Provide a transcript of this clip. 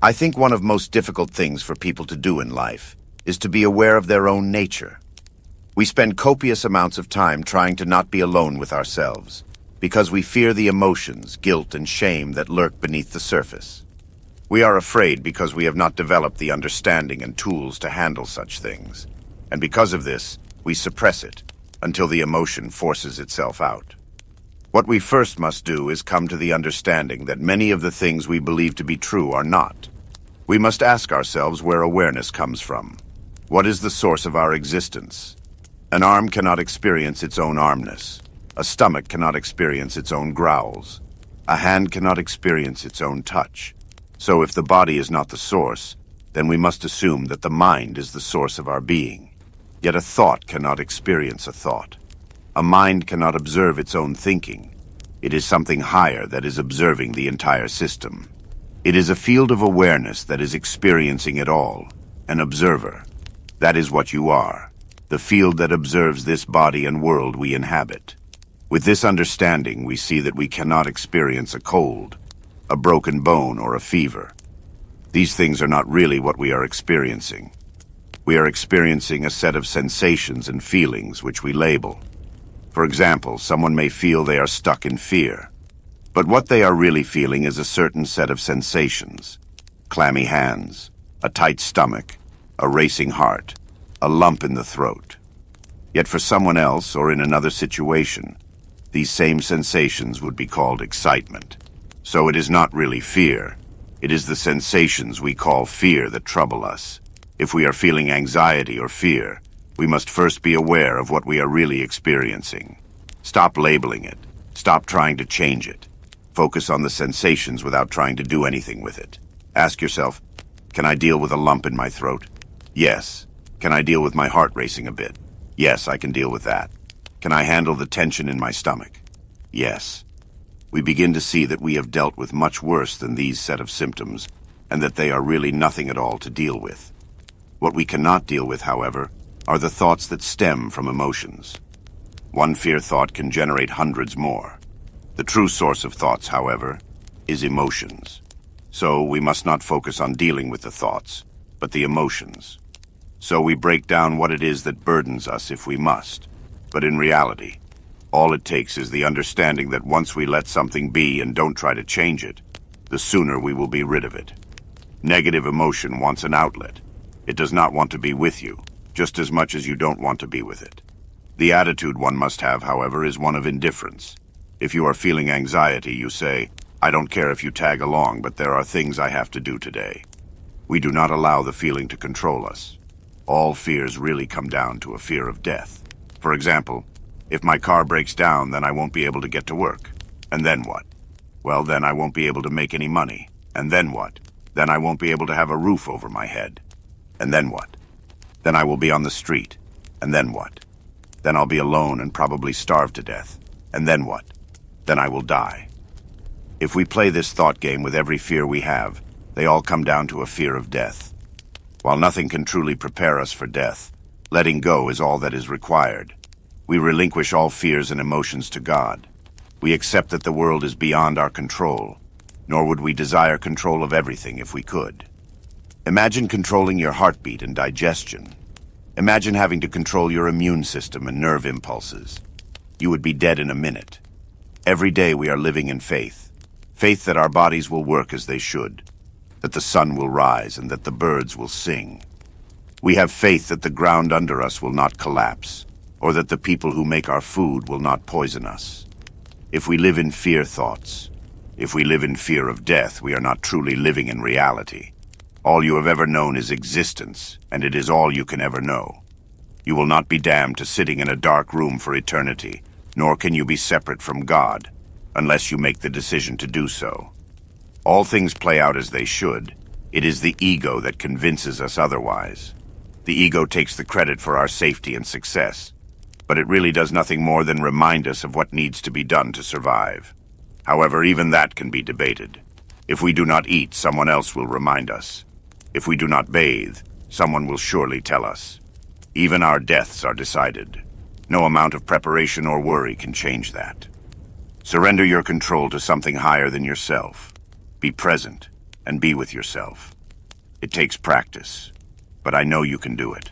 I think one of most difficult things for people to do in life is to be aware of their own nature. We spend copious amounts of time trying to not be alone with ourselves, because we fear the emotions, guilt, and shame that lurk beneath the surface. We are afraid because we have not developed the understanding and tools to handle such things, and because of this, we suppress it until the emotion forces itself out. What we first must do is come to the understanding that many of the things we believe to be true are not. We must ask ourselves where awareness comes from. What is the source of our existence? An arm cannot experience its own armness. A stomach cannot experience its own growls. A hand cannot experience its own touch. So if the body is not the source, then we must assume that the mind is the source of our being. Yet a thought cannot experience a thought. A mind cannot observe its own thinking. It is something higher that is observing the entire system. It is a field of awareness that is experiencing it all, an observer. That is what you are, the field that observes this body and world we inhabit. With this understanding, we see that we cannot experience a cold, a broken bone, or a fever. These things are not really what we are experiencing. We are experiencing a set of sensations and feelings which we label. For example, someone may feel they are stuck in fear. But what they are really feeling is a certain set of sensations. Clammy hands, a tight stomach, a racing heart, a lump in the throat. Yet for someone else, or in another situation, these same sensations would be called excitement. So it is not really fear. It is the sensations we call fear that trouble us. If we are feeling anxiety or fear, we must first be aware of what we are really experiencing. Stop labeling it. Stop trying to change it. Focus on the sensations without trying to do anything with it. Ask yourself, can I deal with a lump in my throat? Yes. Can I deal with my heart racing a bit? Yes, I can deal with that. Can I handle the tension in my stomach? Yes. We begin to see that we have dealt with much worse than these set of symptoms, and that they are really nothing at all to deal with. What we cannot deal with, however, are the thoughts that stem from emotions. One fear thought can generate hundreds more. The true source of thoughts, however, is emotions. So we must not focus on dealing with the thoughts, but the emotions. So we break down what it is that burdens us if we must. But in reality, all it takes is the understanding that once we let something be and don't try to change it, the sooner we will be rid of it. Negative emotion wants an outlet. It does not want to be with you, just as much as you don't want to be with it. The attitude one must have, however, is one of indifference. If you are feeling anxiety, you say, I don't care if you tag along, but there are things I have to do today. We do not allow the feeling to control us. All fears really come down to a fear of death. For example, if my car breaks down, then I won't be able to get to work. And then what? Well, then I won't be able to make any money. And then what? Then I won't be able to have a roof over my head. And then what? Then I will be on the street. And then what? Then I'll be alone and probably starve to death. And then what? Then I will die. If we play this thought game with every fear we have, they all come down to a fear of death. While nothing can truly prepare us for death, letting go is all that is required. We relinquish all fears and emotions to God. We accept that the world is beyond our control, nor would we desire control of everything if we could. Imagine controlling your heartbeat and digestion. Imagine having to control your immune system and nerve impulses. You would be dead in a minute. Every day we are living in faith. Faith that our bodies will work as they should, that the sun will rise and that the birds will sing. We have faith that the ground under us will not collapse, or that the people who make our food will not poison us. If we live in fear thoughts, if we live in fear of death, we are not truly living in reality. All you have ever known is existence, and it is all you can ever know. You will not be damned to sitting in a dark room for eternity, nor can you be separate from God, unless you make the decision to do so. All things play out as they should. It is the ego that convinces us otherwise. The ego takes the credit for our safety and success, but it really does nothing more than remind us of what needs to be done to survive. However, even that can be debated. If we do not eat, someone else will remind us. If we do not bathe, someone will surely tell us. Even our deaths are decided. No amount of preparation or worry can change that. Surrender your control to something higher than yourself. Be present. and be with yourself. It takes practice, but I know you can do it.